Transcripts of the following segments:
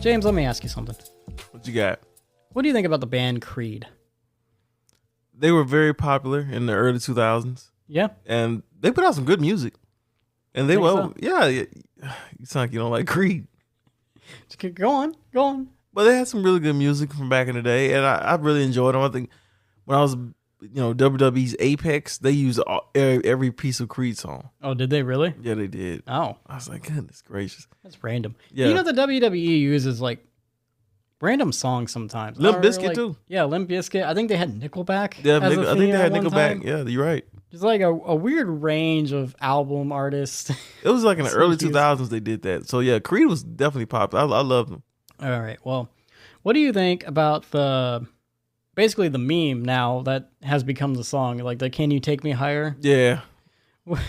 James, let me ask you something. What you got? What do you think about the band Creed? They were very popular in the early 2000s. Yeah. And they put out some good music. And they yeah, you sound like you don't like Creed. Go on. But they had some really good music from back in the day, and I really enjoyed them. I think when I was, WWE's Apex, they used every piece of Creed song. Oh, did they really? Yeah, they did. Oh. I was like, goodness gracious. That's random. Yeah. You know, the WWE uses like random songs sometimes. Limp Bizkit too. Yeah, Limp Bizkit. I think they had Nickelback. Yeah, I think they had Nickelback. Yeah, you're right. It's like a weird range of album artists. It was like in the early 2000s they did that. So yeah, Creed was definitely popular. I love them. All right. Well, what do you think about basically the meme now that has become the song, like the "Can You Take Me Higher"? Yeah.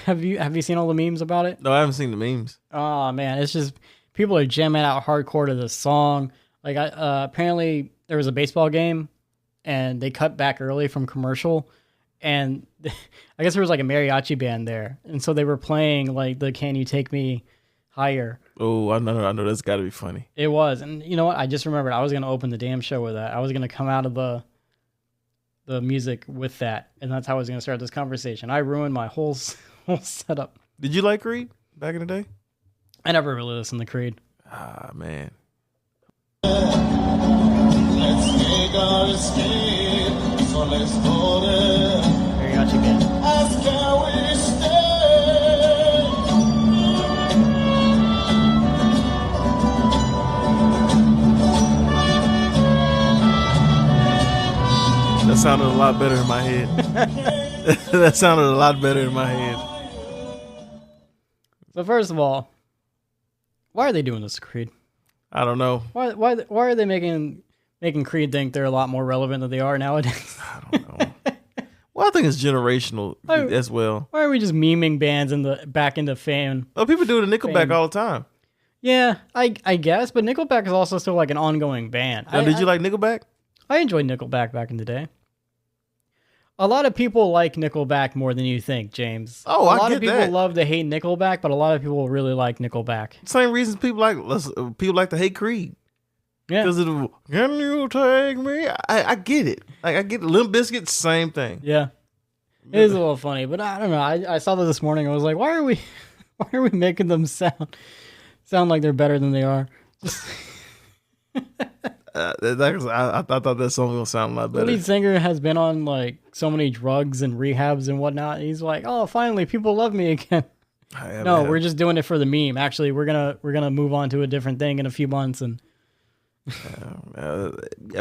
Have you seen all the memes about it? No, I haven't seen the memes. Oh man, it's just people are jamming out hardcore to this song. Like apparently there was a baseball game and they cut back early from commercial, and I guess there was like a mariachi band there, and so they were playing like the "Can You Take Me Higher." Oh, I know that's got to be funny. It was, and you know what? I just remembered I was gonna open the damn show with that. I was gonna come out of the music with that, and that's how I was gonna start this conversation. I ruined my whole setup. Did you like Creed back in the day? I never really listened to Creed. Ah, man. Let's take our escape, so let's go there. Mariachi band. Ask how we stay. That sounded a lot better in my head. That sounded a lot better in my head. So first of all, why are they doing this to Creed? I don't know. Why are they making Creed think they're a lot more relevant than they are nowadays? I don't know. Well, I think it's generational as well. Why are we just memeing bands back into fame? Oh, people do the Nickelback all the time. Yeah, I guess, but Nickelback is also still like an ongoing band. Now, did you like Nickelback? I enjoyed Nickelback back in the day. A lot of people like Nickelback more than you think, James. Oh, I get that. A I lot get of people that. love to hate Nickelback, but a lot of people really like Nickelback. Same reasons people like to hate Creed. Yeah. Because of the, can you take me? I get it. Like I get Limp Bizkit, same thing. Yeah. It is a little funny, but I don't know. I saw that this morning. I was like, why are we making them sound like they're better than they are? I thought that song was gonna sound a lot The better. lead singer has been on like so many drugs and rehabs and whatnot. He's like, oh, finally, people love me again. No, we're just doing it for the meme. Actually, we're gonna move on to a different thing in a few months. And I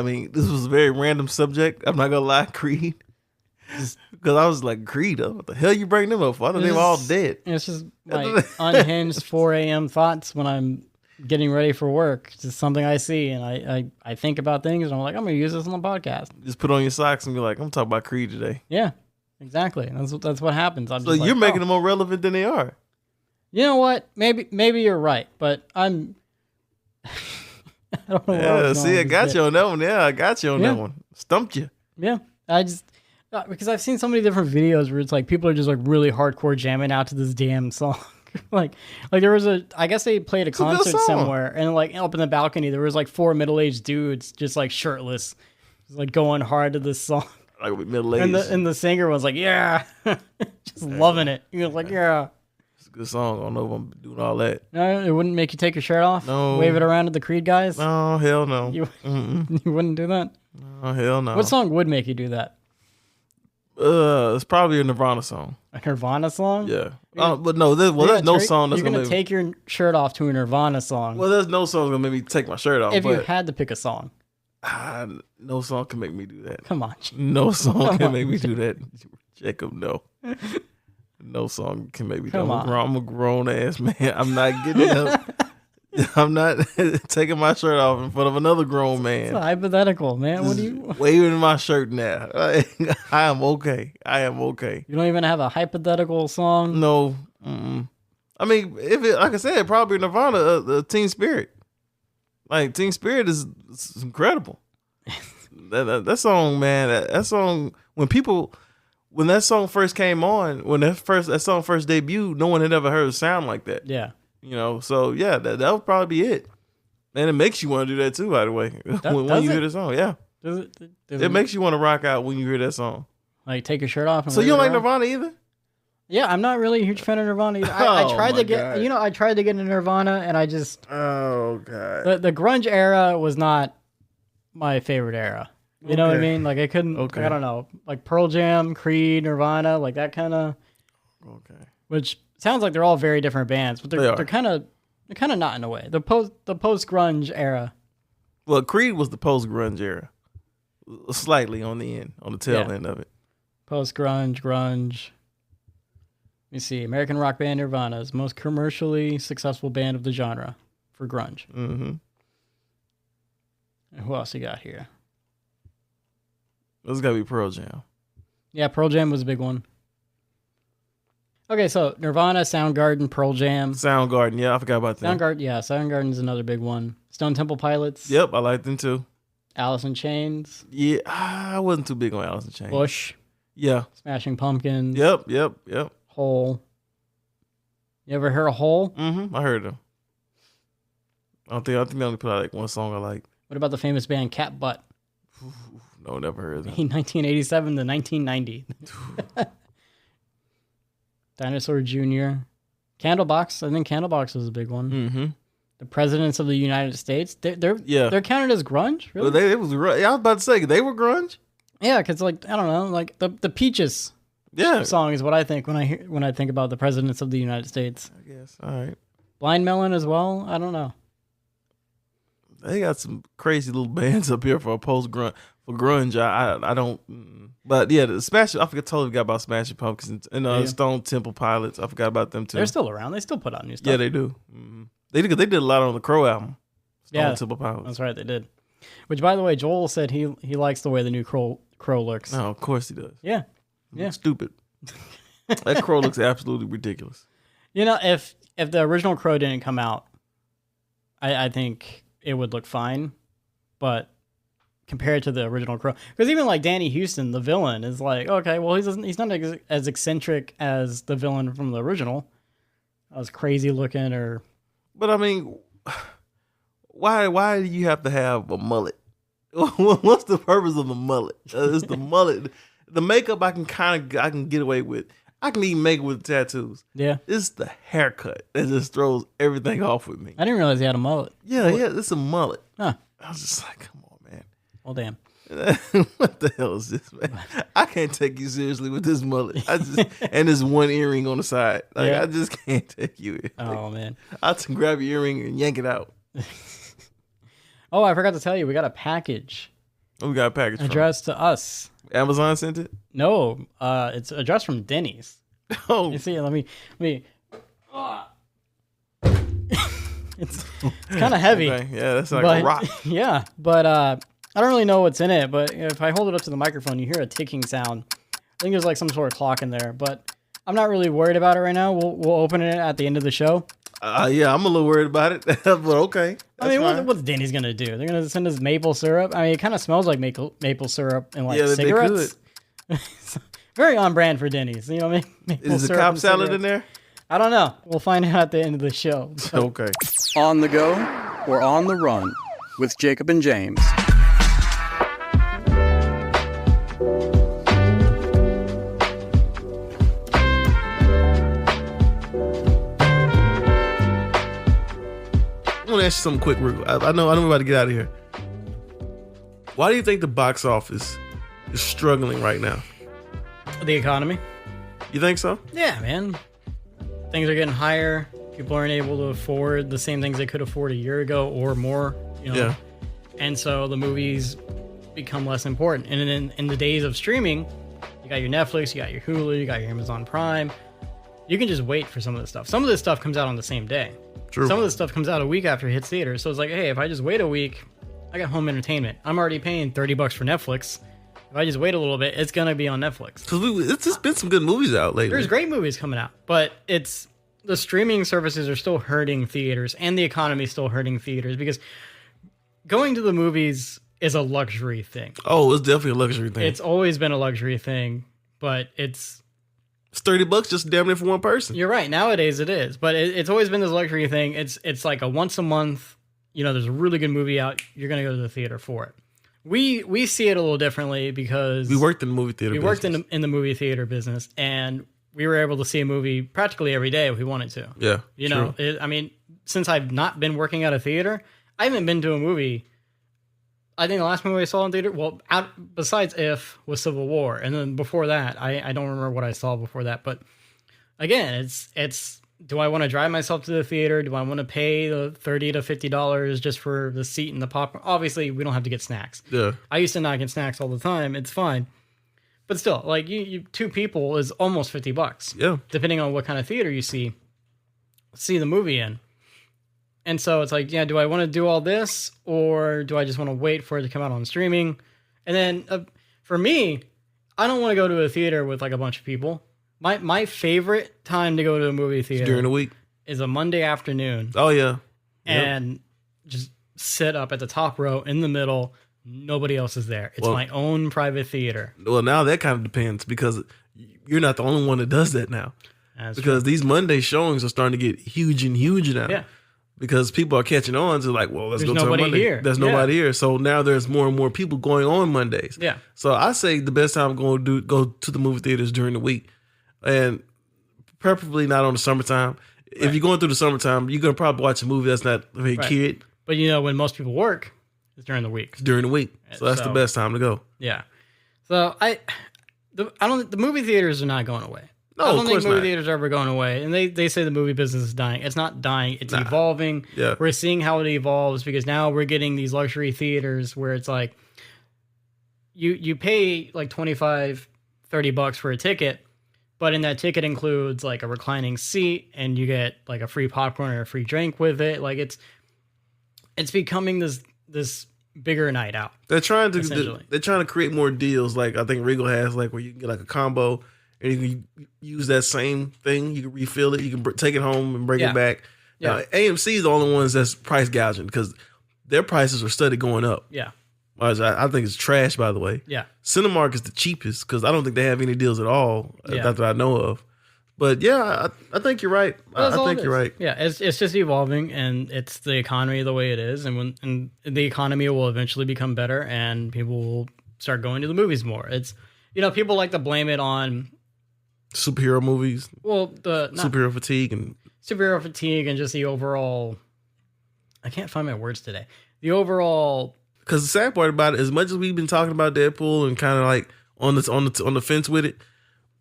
mean, this was a very random subject. I'm not gonna lie, Creed, because I was like, Creed, what the hell you bring them up for? I thought they were all dead. it's just my unhinged 4 a.m. thoughts when I'm getting ready for work. It's just something I see, and I think about things, and I'm like, I'm gonna use this on the podcast. Just put on your socks and be like, I'm talking about Creed today. Yeah, exactly. That's what happens. I'm So just you're like, making them more relevant than they are. You know what? Maybe you're right, but I'm. I don't know. Yeah, see, I got you on that one. Yeah, I got you on that one. Stumped you. Yeah, I just because I've seen so many different videos where it's like people are just like really hardcore jamming out to this damn song. like there was I guess they played a concert somewhere, and like up in the balcony there was like 4 middle-aged dudes just like shirtless, just like going hard to this song. Like middle-aged. And the singer was like, yeah, just loving it. He was like, yeah. It's a good song. I don't know if I'm doing all that. No, it wouldn't make you take your shirt off? No. Wave it around to the Creed guys? No, hell no. You wouldn't do that? Oh, hell no. What song would make you do that? It's probably a Nirvana song. A Nirvana song? Yeah. But no, there's no song that's you're going to take your shirt off to a Nirvana song. Well, there's no song that's going to make me take my shirt off. If you had to pick a song. No song can make me do that. Come on. No song can make me do that. Jacob, no. No song can make me do that. I'm a grown ass man. I'm not getting up. I'm not taking my shirt off in front of another grown man. It's hypothetical, man. What do you waving my shirt now? I am okay. You don't even have a hypothetical song? No. Mm-mm. I mean, if it, like I said, probably Nirvana, Teen Spirit. Like Teen Spirit is incredible. that song, man. That song when that song first came on, when that song first debuted, no one had ever heard a sound like that. Yeah. So yeah, that would probably be it. And it makes you want to do that too, by the way. When you hear the song, yeah. Does It makes you want to rock out when you hear that song. Like take your shirt off. And So you don't like around? Nirvana either? Yeah, I'm not really a huge fan of Nirvana either. I tried to get, God. I tried to get into Nirvana, and I just Oh god. the grunge era was not my favorite era. You know what I mean? Like I couldn't. Okay. I don't know. Like Pearl Jam, Creed, Nirvana, like that kind of. Okay. Which sounds like they're all very different bands, but They are. they're kind of not in a way. The post grunge era. Well, Creed was the post grunge era, slightly on the tail end of it. Post grunge. Let me see. American rock band Nirvana is the most commercially successful band of the genre for grunge. Mm-hmm. And who else you got here? This got to be Pearl Jam. Yeah, Pearl Jam was a big one. Okay, so Nirvana, Soundgarden, Pearl Jam. Soundgarden, yeah, I forgot about that. Soundgarden's another big one. Stone Temple Pilots. Yep, I like them too. Alice in Chains. Yeah, I wasn't too big on Alice in Chains. Bush. Yeah. Smashing Pumpkins. Yep. Hole. You ever heard of Hole? Mm-hmm. I heard them. I think they only put out like one song I like. What about the famous band Cat Butt? No, never heard of them. 1987 to 1990. Dinosaur Jr. Candlebox. I think Candlebox was a big one. Mm-hmm. The Presidents of the United States. They're counted as grunge? Really? Well, I was about to say, they were grunge? Yeah, because like I don't know, like the Peaches song is what I think when I think about the Presidents of the United States. I guess. All right. Blind Melon as well. I don't know. They got some crazy little bands up here for grunge. I don't. But yeah, the Smashing. I totally forgot about Smashing Pumpkins and Stone Temple Pilots. I forgot about them too. They're still around. They still put out new stuff. Yeah, they do. Mm-hmm. They did a lot on the Crow album. Stone Temple Pilots. That's right. They did. Which, by the way, Joel said he likes the way the new Crow looks. Oh, of course he does. Yeah. Stupid. That Crow looks absolutely ridiculous. If the original Crow didn't come out, I think it would look fine, but compared to the original Crow, because even like Danny Houston, the villain, is like, okay, well he's not as eccentric as the villain from the original, as crazy looking or. But I mean, why do you have to have a mullet? What's the purpose of the mullet? It's the mullet. The makeup I can get away with. I can even make it with tattoos. Yeah. It's the haircut that just throws everything off with me. I didn't realize he had a mullet. Yeah, it's a mullet. Huh. I was just like, come on, man. Well, damn. What the hell is this, man? I can't take you seriously with this mullet. And this one earring on the side. Like, I just can't take you. Oh, man. I'll grab your earring and yank it out. Oh, I forgot to tell you, we got a package. Oh, we got a package addressed to us. Amazon sent it? No, it's addressed from Denny's. Oh. You see, let me. It's kind of heavy. Okay. Yeah, that's like a rock. Yeah, but I don't really know what's in it. But if I hold it up to the microphone, you hear a ticking sound. I think there's like some sort of clock in there, but I'm not really worried about it right now. We'll open it at the end of the show. Yeah, I'm a little worried about it, but okay. I mean, what's Denny's gonna do? They're gonna send us maple syrup. I mean, it kind of smells like maple syrup and like cigarettes. They could. Very on brand for Denny's. You know what I mean? Is the Cobb salad in there? I don't know. We'll find out at the end of the show. So. Okay. On the go or on the run with Jacob and James. I want to ask you something quick. I know we're about to get out of here. Why do you think the box office is struggling right now? The economy. You think so? Yeah, man. Things are getting higher. People aren't able to afford the same things they could afford a year ago or more. Yeah. And so the movies become less important. And in the days of streaming, you got your Netflix, you got your Hulu, you got your Amazon Prime. You can just wait for some of this stuff. Some of this stuff comes out on the same day. True. Some of this stuff comes out a week after it hits theaters. So it's like, hey, if I just wait a week, I got home entertainment. I'm already paying $30 for Netflix. If I just wait a little bit, it's going to be on Netflix. Because it's just been some good movies out lately. There's great movies coming out, but the streaming services are still hurting theaters and the economy is still hurting theaters because going to the movies is a luxury thing. Oh, it's definitely a luxury thing. It's always been a luxury thing, but it's It's $30 just damn near for one person. You're right. Nowadays it is, but it's always been this luxury thing. It's like a once a month. There's a really good movie out. You're gonna go to the theater for it. We see it a little differently because We worked in the movie theater. we worked in the movie theater business, and we were able to see a movie practically every day if we wanted to. Yeah, You know, since I've not been working at a theater, I haven't been to a movie. I think the last movie I saw in theater, besides If, was Civil War, and then before that, I don't remember what I saw before that. But again, it's do I want to drive myself to the theater? Do I want to pay the $30 to $50 just for the seat and the popcorn? Obviously, we don't have to get snacks. yeah. I used to not get snacks all the time. It's fine. But still, like you two people is almost $50. Yeah. Depending on what kind of theater you see the movie in. And so it's like, yeah, do I want to do all this or do I just want to wait for it to come out on streaming? And then for me, I don't want to go to a theater with like a bunch of people. My favorite time to go to a movie theater During the week is a Monday afternoon. Oh yeah. And just sit up at the top row in the middle. Nobody else is there. It's my own private theater. Well, now that kind of depends because you're not the only one that does that now. That's because these Monday showings are starting to get huge and huge now. Yeah. Because people are catching on to like, well, let's There's go to a nobody Monday. here. There's nobody here. So now there's more and more people going on Mondays. Yeah. So I say the best time go to the movie theaters during the week. And preferably not on the summertime. If you're going through the summertime, you're going to probably watch a movie that's not very kid. But when most people work, it's during the week. It's during the week. So that's the best time to go. Yeah. So the movie theaters are not going away. No, I don't of think course movie not. theaters are ever going away. And they say the movie business is dying. It's not dying. It's evolving. Yeah. We're seeing how it evolves because now we're getting these luxury theaters where it's like you pay like $25-$30 for a ticket, but in that ticket includes like a reclining seat and you get like a free popcorn or a free drink with it. Like it's becoming this bigger night out. They're trying to create more deals. Like I think Regal has like where you can get like a combo and you can use that same thing. You can refill it. You can take it home and bring it back. Yeah. Now, AMC is the only ones that's price gouging because their prices are steady going up. Yeah. I think it's trash, by the way. Yeah. Cinemark is the cheapest because I don't think they have any deals at all, Yeah. not that I know of. But yeah, I think you're right. I think you're right. Yeah, it's just evolving, and it's the economy the way it is, and the economy will eventually become better, and people will start going to the movies more. It's people like to blame it on Superhero movies. Well, superhero fatigue and just the overall. I can't find my words today. The overall. Because the sad part about it, as much as we've been talking about Deadpool and kind of like on the fence with it,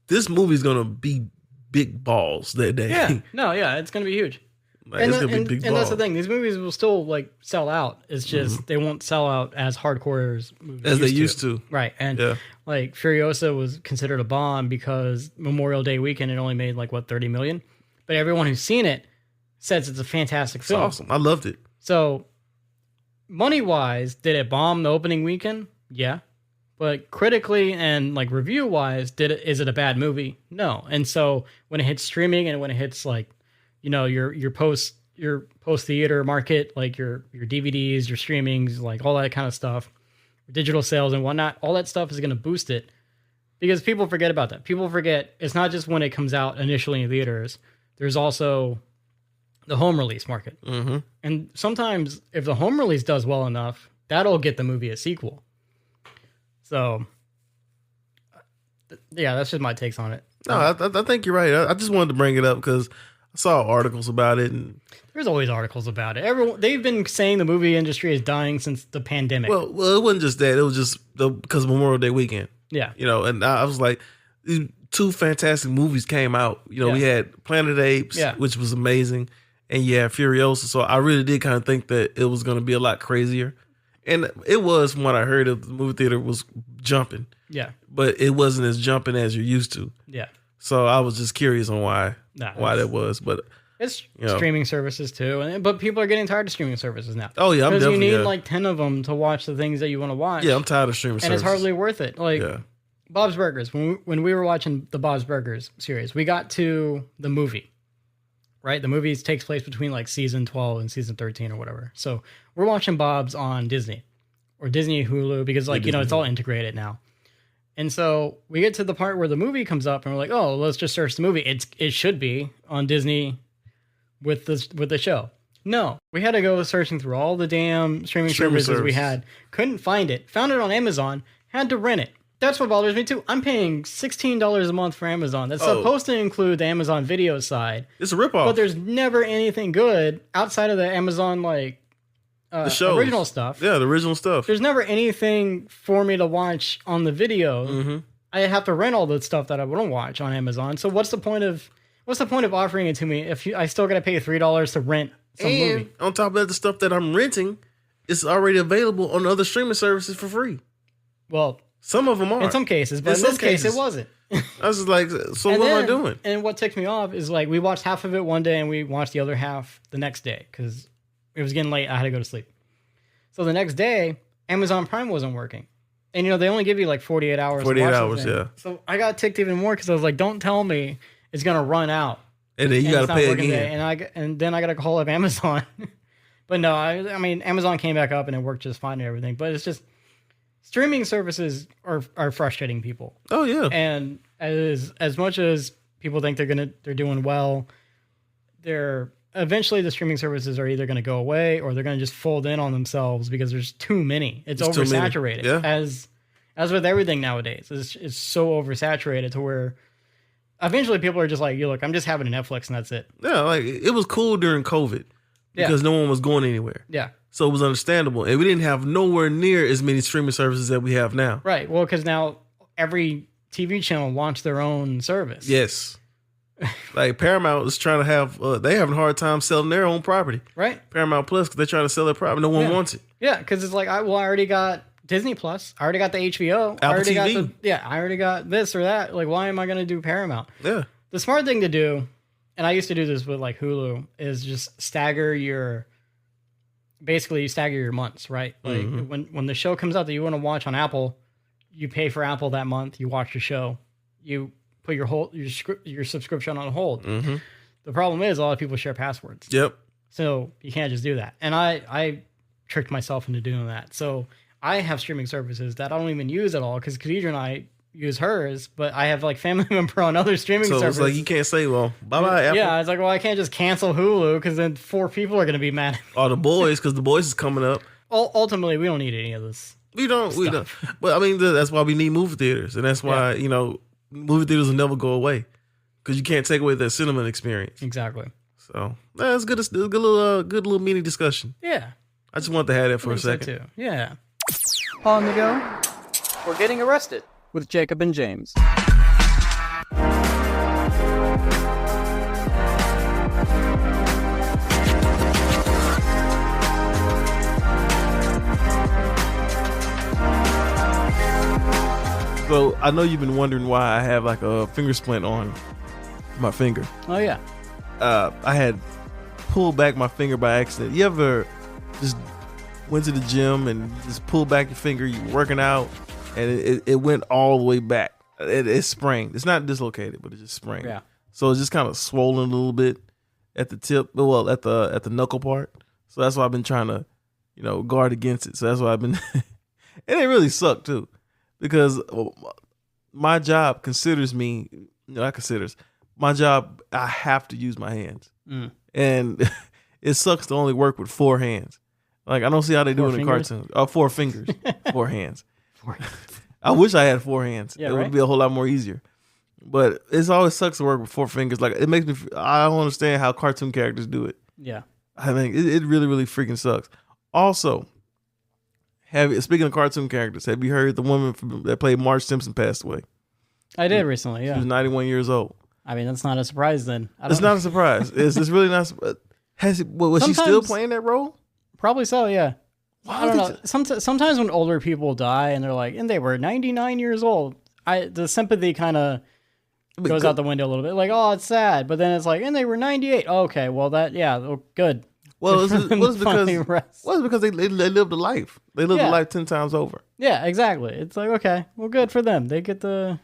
this movie's gonna be big balls that day. Yeah, no, yeah, it's gonna be huge. Like, and it's gonna be big balls. And that's the thing; these movies will still like sell out. It's just they won't sell out as hardcore as they used to. Right? And like Furiosa was considered a bomb because Memorial Day weekend it only made like 30 million, but everyone who's seen it says it's a fantastic film. It's awesome. I loved it. So. Money wise, did it bomb the opening weekend? Yeah. But critically and like review wise, is it a bad movie? No. And so when it hits streaming and when it hits like, your post theater market, like your DVDs, your streamings, like all that kind of stuff, digital sales and whatnot, all that stuff is going to boost it because people forget about that. People forget it's not just when it comes out initially in theaters. There's also the home release market. Mm-hmm. And sometimes if the home release does well enough, that'll get the movie a sequel. So, yeah, that's just my takes on it. No, I think you're right. I just wanted to bring it up because I saw articles about it. And there's always articles about it. They've been saying the movie industry is dying since the pandemic. Well, it wasn't just that. It was just because of Memorial Day weekend. Yeah. And I was like, these two fantastic movies came out. We had Planet of the Apes, which was amazing. And Furiosa. So I really did kind of think that it was going to be a lot crazier. And it was, from what I heard, the movie theater was jumping. Yeah. But it wasn't as jumping as you're used to. Yeah. So I was just curious on why that was. But it's streaming services too. But people are getting tired of streaming services now. Oh, yeah. Because you need like 10 of them to watch the things that you want to watch. Yeah, I'm tired of streaming services. And it's hardly worth it. Like Bob's Burgers. When we were watching the Bob's Burgers series, we got to the movie. Right? The movie takes place between like season 12 and season 13 or whatever. So we're watching Bob's on Disney or Disney Hulu because it's all integrated now. And so we get to the part where the movie comes up, and we're like, "Oh, let's just search the movie. It should be on Disney with the show." No, we had to go searching through all the damn streaming services we had. Couldn't find it. Found it on Amazon. Had to rent it. That's what bothers me too. I'm paying $16 a month for Amazon. That's supposed to include the Amazon Video side. It's a ripoff. But there's never anything good outside of the Amazon the original stuff. Yeah, the original stuff. There's never anything for me to watch on the video. Mm-hmm. I have to rent all the stuff that I wouldn't watch on Amazon. So what's the point of offering it to me if I still got to pay $3 to rent some movie? On top of that, the stuff that I'm renting is already available on other streaming services for free. Well, some of them are. In some cases, but in this case, it wasn't. I was just like, so what am I doing? And what ticked me off is like we watched half of it one day and we watched the other half the next day because it was getting late. I had to go to sleep. So the next day, Amazon Prime wasn't working. And, they only give you like 48 hours. 48 hours, yeah. So I got ticked even more because I was like, don't tell me it's going to run out. And then you got to pay again. And then I got to call up Amazon. But no, I mean, Amazon came back up and it worked just fine and everything. But it's just streaming services are frustrating people. Oh, yeah. And as much as people think they're doing well, eventually the streaming services are either going to go away or they're going to just fold in on themselves because there's too many. It's oversaturated. Yeah. As with everything nowadays, it's so oversaturated to where eventually people are just like, look, I'm just having a Netflix and that's it. Yeah, like it was cool during COVID because no one was going anywhere. Yeah. So it was understandable. And we didn't have nowhere near as many streaming services that we have now. Right. Well, because now every TV channel launched their own service. Yes. Like Paramount is trying to have, they having a hard time selling their own property. Right. Paramount Plus, because they're trying to sell their property. No one wants it. Yeah, because it's like, I already got Disney Plus. I already got the HBO. Apple TV. I already got this or that. Like, why am I going to do Paramount? Yeah. The smart thing to do, and I used to do this with like Hulu, is just stagger your months, right? Like when the show comes out that you want to watch on Apple, you pay for Apple that month, you watch the show, you put your subscription on hold. Mm-hmm. The problem is a lot of people share passwords. Yep. So you can't just do that. And I tricked myself into doing that. So I have streaming services that I don't even use at all because Khadija and I use hers, but I have like family member on other streaming services. So it's like you can't say, well, bye-bye, Apple. Yeah, it's like, well, I can't just cancel Hulu because then 4 people are going to be mad. Or The Boys, because The Boys is coming up. Ultimately, we don't need any of this. We don't. But I mean, that's why we need movie theaters. And that's why, movie theaters will never go away because you can't take away that cinema experience. Exactly. So that's good. It's a good little mini discussion. Yeah. I just wanted to have that for a second. So too. Yeah. On the go, we're getting arrested with Jacob and James. So I know you've been wondering why I have like a finger splint on my finger. Oh yeah. I had pulled back my finger by accident. You ever just went to the gym and just pulled back your finger, you're working out, and it went all the way back. It sprained. It's not dislocated, but it just sprained. Yeah. So it's just kind of swollen a little bit at the tip, well, at the knuckle part. So that's why I've been trying to, guard against it. So that's why I've been, and it really sucked too, because my job considers me, my job, I have to use my hands. And it sucks to only work with 4 hands. Like, I don't see how they do it in cartoons. 4 fingers, 4 hands. 4 hands. I wish I had 4 hands. Yeah, it would be a whole lot more easier. But it always sucks to work with 4 fingers. Like, it makes me, I don't understand how cartoon characters do it. Yeah. I think it really, really freaking sucks. Also, speaking of cartoon characters, have you heard the woman that played Marge Simpson passed away? I did recently, yeah. She was 91 years old. I mean, that's not a surprise then. It's not a surprise. It's really not. Was she still playing that role? Probably so, yeah. I don't know. Sometimes when older people die and they're like, and they were 99 years old, the sympathy kind of goes out the window a little bit. Like, oh, it's sad. But then it's like, and they were 98. Oh, okay, well, good. Well, it's because they lived a life. They lived a life 10 times over. Yeah, exactly. It's like, okay, well, good for them. They get to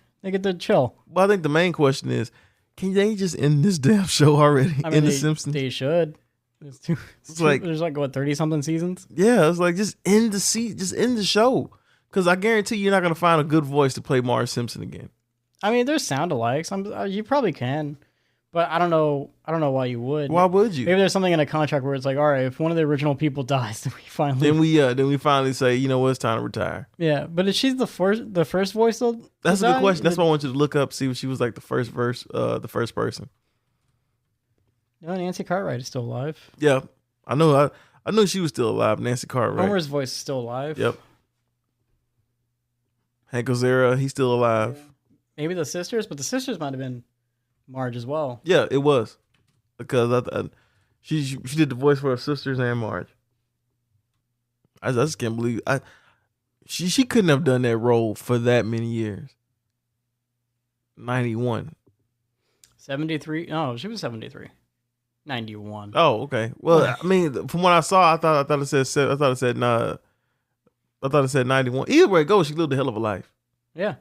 chill. Well, I think the main question is, can they just end this damn show already? I mean, The Simpsons? They should. There's like what, 30 something seasons? Yeah, it's like just end the show. Because I guarantee you're not gonna find a good voice to play Marge Simpson again. I mean, there's sound alikes. You probably can, but I don't know. I don't know why you would. Why would you? Maybe there's something in a contract where it's like, all right, if one of the original people dies, then we finally say, you know what, it's time to retire. Yeah, but is she the first voice though? That's a good question. That's why I want you to look up, see if she was like the first person. No, Nancy Cartwright is still alive. Yeah, I know. I knew she was still alive. Nancy Cartwright. Homer's voice is still alive. Yep. Hank Azaria, he's still alive. Yeah. Maybe the sisters, but the sisters might have been Marge as well. Yeah, it was because she did the voice for her sisters and Marge. I just can't believe she couldn't have done that role for that many years. 91. 73. No, she was 73. 91. Oh, okay. Well, I mean, from what I saw, I thought it said 91. Either way it goes, she lived a hell of a life. Yeah.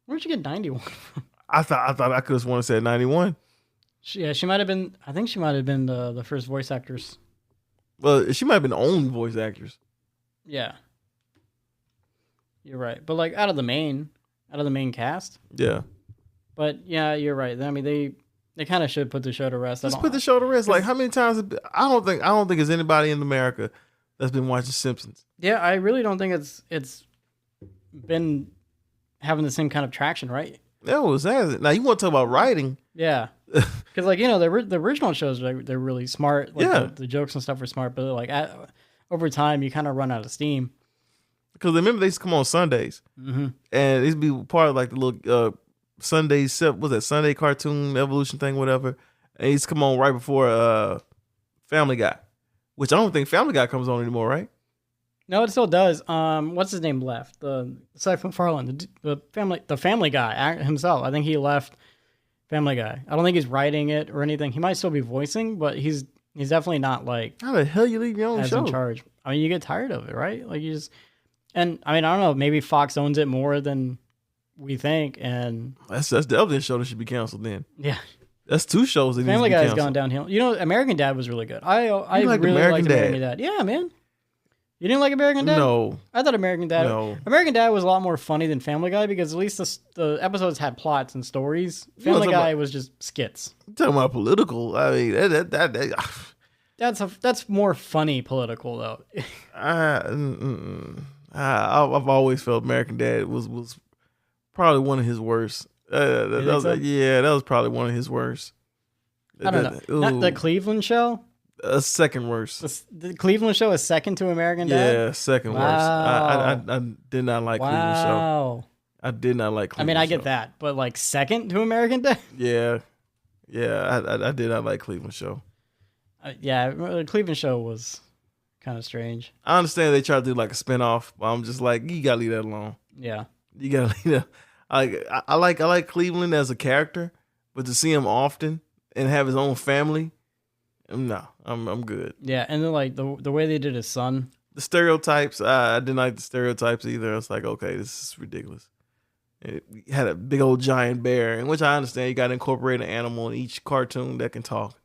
Where'd you get 91 from? I thought I could have sworn it said 91. She might have been. I think she might have been the first voice actress. Well, she might have been the only voice actress. Yeah. You're right, but like out of the main cast. Yeah. But yeah, you're right. I mean, they kind of should put the show to rest. Just put the show to rest. Like how many times? I don't think there's anybody in America that's been watching Simpsons. Yeah, I really don't think it's been having the same kind of traction, right? No, it has. Now you want to talk about writing? Yeah, because like the original shows they're really smart. Like, yeah, the jokes and stuff are smart, but like over time you kind of run out of steam. Because remember they used to come on Sundays, and it used to be part of like the little Sundays. Was that Sunday cartoon evolution thing, whatever? And it used to come on right before Family Guy, which I don't think Family Guy comes on anymore, right? No, it still does. What's his name left? The Seth MacFarlane, the Family Guy himself. I think he left Family Guy. I don't think he's writing it or anything. He might still be voicing, but he's definitely not like how the hell you leave your own show in charge. I mean, you get tired of it, right? Like you just, and I mean, I don't know. Maybe Fox owns it more than we think, and that's definitely a show that should be canceled. Then yeah. That's two shows that Family Guy has gone downhill. You know, American Dad was really good. I like really American liked American Dad. Yeah, man. You didn't like American Dad? No. I thought American Dad. No. American Dad was a lot more funny than Family Guy because at least the episodes had plots and stories. Family Guy was just skits. I'm talking about political. I mean, that's more funny political though. I've always felt American Dad was probably one of his worst. That was probably one of his worst. I don't know. Not the Cleveland Show. Second worst. The Cleveland Show is second to American Dad. Yeah, second worst. I did not like Cleveland Show. I did not like Cleveland I mean, I get that, but like second to American Dad. Yeah. I did not like Cleveland Show. The Cleveland Show was kind of strange. I understand they tried to do like a spinoff, but I'm just like, you gotta leave that alone. Yeah, you gotta leave that. I like Cleveland as a character, but to see him often and have his own family. No, I'm good. Yeah, and then like the way they did his son, the stereotypes. I didn't like the stereotypes either. I was like, okay, this is ridiculous. It had a big old giant bear, in which I understand you got to incorporate an animal in each cartoon that can talk.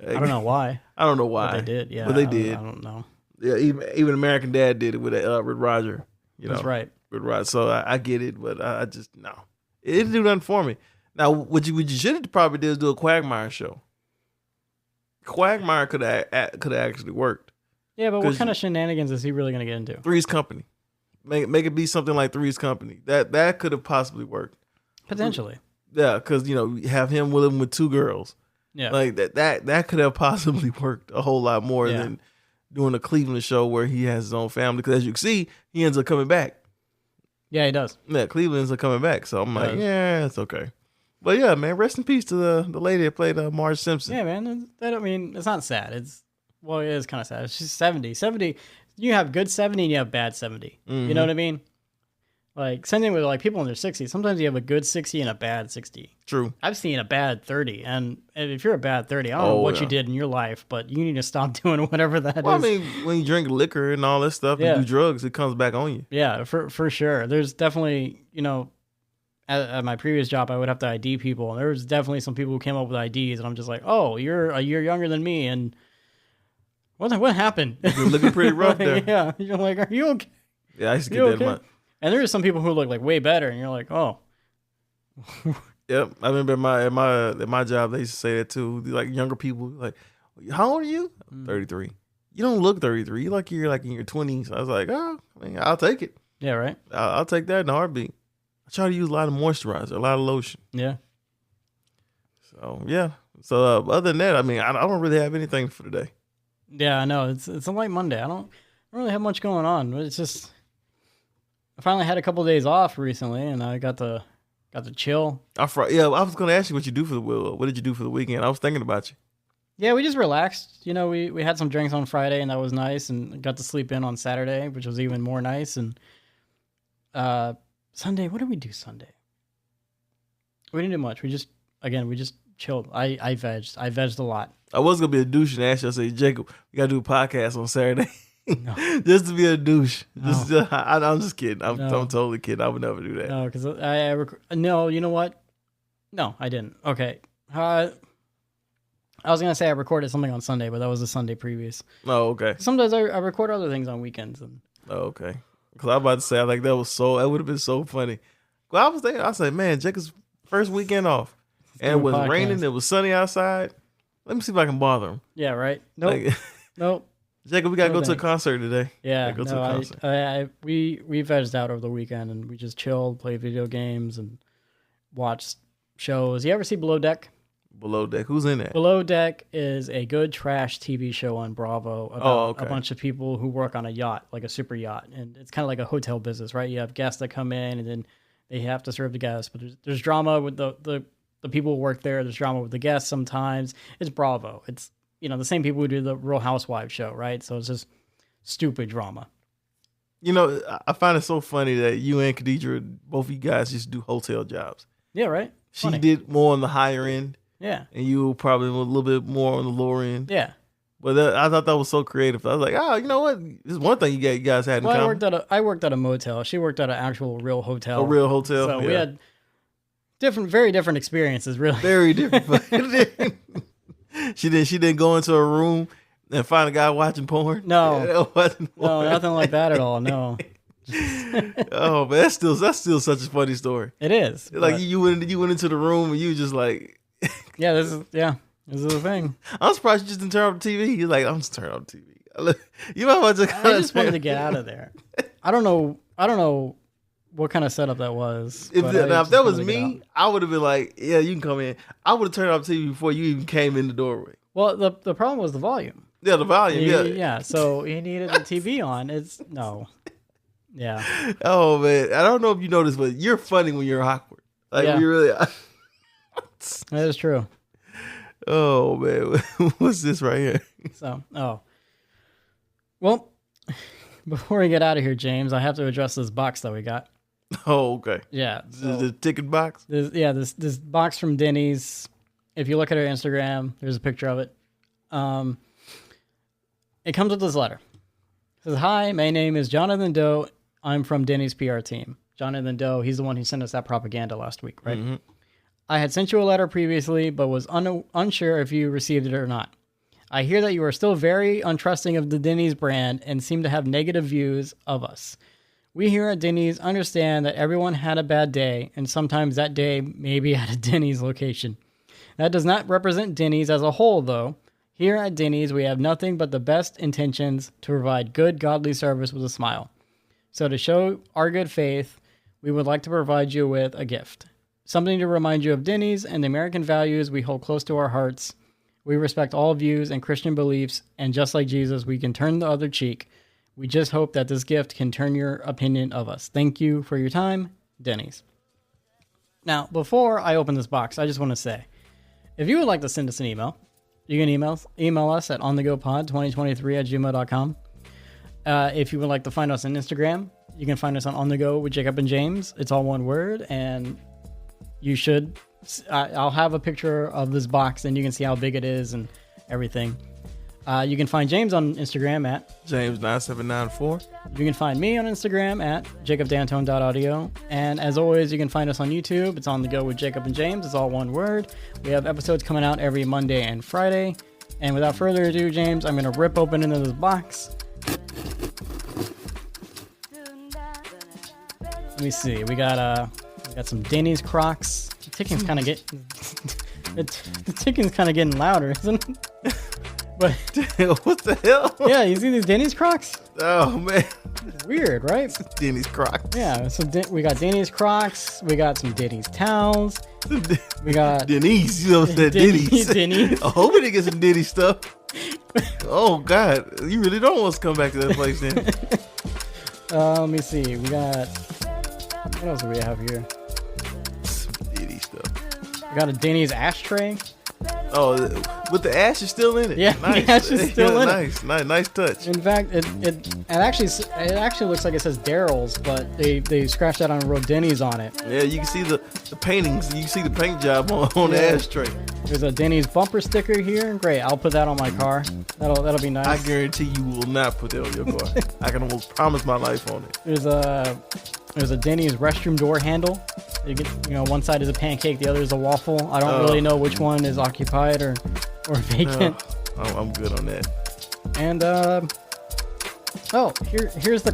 I don't know why. I don't know why but they did. Yeah, but they did. I don't know. Yeah, even American Dad did it with Roger. That's right. With Roger. So I get it, but I just no. It didn't do nothing for me. Now, what you should have probably did is do a Quagmire show. Quagmire could have actually worked. Yeah, but what kind of shenanigans is he really going to get into? Three's Company. Make it be something like Three's Company. That could have possibly worked. Potentially. Yeah, because have him living with two girls. Yeah, like that could have possibly worked a whole lot more than doing a Cleveland show where he has his own family. Because as you can see, he ends up coming back. Yeah, he does. Yeah, Cleveland ends up coming back. So I'm like, yeah, it's okay. But yeah, man, rest in peace to the lady that played Marge Simpson. Yeah, man. It's not sad. It is kind of sad. She's 70. 70, you have good 70 and you have bad 70. Mm-hmm. You know what I mean? Like, same thing with like people in their 60s. Sometimes you have a good 60 and a bad 60. True. I've seen a bad 30. And if you're a bad 30, I don't know what you did in your life, but you need to stop doing whatever that is. I mean, when you drink liquor and all that stuff and do drugs, it comes back on you. Yeah, for sure. There's definitely, at my previous job, I would have to ID people, and there was definitely some people who came up with IDs, and I'm just like, "Oh, you're a year younger than me," and what happened? You're looking pretty rough there. Yeah, you're like, "Are you okay?" Yeah, I used to get that. And there are some people who look like way better, and you're like, oh. Yep, I remember at my job they used to say that too. Like younger people, like, how old are you? 33. You don't look 33. You like you're in your 20s. I was like, oh, I mean, I'll take it. Yeah, right. I'll take that in a heartbeat. I try to use a lot of moisturizer, a lot of lotion. Yeah. So yeah. So other than that, I mean, I don't really have anything for today. Yeah, I know. It's a light Monday. I don't really have much going on. But it's just I finally had a couple of days off recently, and I got to chill. I was going to ask you what did you do for the weekend? I was thinking about you. Yeah, we just relaxed. You know, we had some drinks on Friday, and that was nice, and got to sleep in on Saturday, which was even more nice. And Sunday, what did we do Sunday? We didn't do much. We just chilled. I vegged a lot. I was going to be a douche and ask you, I say, Jacob, we got to do a podcast on Saturday. No. Just to be a douche. No. I'm just kidding. I'm No. totally kidding. I would never do that. No, because no, you know what? No, I didn't. Okay. I was going to say I recorded something on Sunday, but that was the Sunday previous. Oh, okay. Sometimes I record other things on weekends. And Oh, okay. Because I was about to say, I think that would have been so funny. Well, I was thinking, I said, man, Jacob's first weekend off. And it was raining. It was sunny outside. Let me see if I can bother him. Yeah, right? Nope. Nope. Jacob, we got to go to a thanks. concert today. Yeah, go to a concert. we vegged out over the weekend, and we just chilled, played video games, and watched shows. You ever see Below Deck? Below Deck. Who's in that? Below Deck is a good trash TV show on Bravo about a bunch of people who work on a yacht, like a super yacht. And it's kind of like a hotel business, right? You have guests that come in, and then they have to serve the guests. But there's drama with the people who work there. There's drama with the guests sometimes. It's Bravo. It's, the same people who do the Real Housewives show, right? So it's just stupid drama. I find it so funny that you and Khadijah, both of you guys just do hotel jobs. Yeah, right? She did more on the higher end. Yeah. And you probably a little bit more on the lower end. Yeah. But I thought that was so creative. I was like, oh, you know what? This is one thing you guys had in common. I worked at a motel. She worked at an actual real hotel. A real hotel. So we had very different experiences, really. Very different. She didn't go into a room and find a guy watching porn. No, no, nothing like that at all. No. Oh, man, that's still such a funny story. It is. Like you went into the room and you just like, yeah, this is the thing. I'm surprised you just didn't turn off the TV. You're like, I'm just turning off the TV. You might want to. I just wanted to get out of there. I don't know what kind of setup that was. If that was me, I would have been like, yeah, you can come in. I would have turned off the TV before you even came in the doorway. Well, the problem was the volume. Yeah, the volume. Yeah. So he needed the TV on. Yeah. Oh man, I don't know if you noticed, but you're funny when you're awkward. Like we really. That is true. Oh man, what's this right here? Well, before we get out of here, James, I have to address this box that we got. Oh, okay. Yeah. The ticket box? This box from Denny's. If you look at our Instagram, there's a picture of it. It comes with this letter. It says, "Hi, my name is Jonathan Doe. I'm from Denny's PR team." Jonathan Doe, he's the one who sent us that propaganda last week, right? Mm-hmm. "I had sent you a letter previously, but was unsure if you received it or not. I hear that you are still very untrusting of the Denny's brand and seem to have negative views of us. We here at Denny's understand that everyone had a bad day, and sometimes that day may be at a Denny's location. That does not represent Denny's as a whole, though. Here at Denny's, we have nothing but the best intentions to provide good, godly service with a smile. So to show our good faith, we would like to provide you with a gift. Something to remind you of Denny's and the American values we hold close to our hearts. We respect all views and Christian beliefs, and just like Jesus, we can turn the other cheek. We just hope that this gift can turn your opinion of us. Thank you for your time, Denny's." Now, before I open this box, I just want to say, if you would like to send us an email, you can email us at onthegopod2023@gmail.com. If you would like to find us on Instagram, you can find us on the go with Jacob and James. It's all one word, and you should. I'll have a picture of this box, and you can see how big it is and everything. You can find James on Instagram at James9794. You can find me on Instagram at jacobdantone.audio. And as always, you can find us on YouTube. It's On The Go with Jacob and James. It's all one word. We have episodes coming out every Monday and Friday. And without further ado, James, I'm going to rip open into this box. Let me see. We got some Denny's Crocs. The ticking's kind of the ticking's kind of getting louder, isn't it? But what the hell? yeah, you see these Denny's Crocs? Oh man, It's weird, right? Denny's Crocs. Yeah. So we got Denny's Crocs. We got some Denny's towels. We got Denny's. You know what I'm saying? Denny's. Denny's. I hope we didn't get some Denny stuff. Oh God, you really don't want us to come back to that place then. Let me see. We got what else do we have here? Some Denny stuff. We got a Denny's ashtray. Oh, with the ash is still in it. Yeah, nice. the ash is still in it. Nice touch. In fact, it actually looks like it says Daryl's, but they scratched out on wrote Denny's on it. Yeah, you can see the paintings. You can see the paint job on the ashtray. There's a Denny's bumper sticker here. Great, I'll put that on my car. That'll be nice. I guarantee you will not put that on your car. I can almost promise my life on it. There's a Denny's restroom door handle. You get, one side is a pancake, the other is a waffle. I don't really know which one is occupied or vacant. I'm good on that. And here's the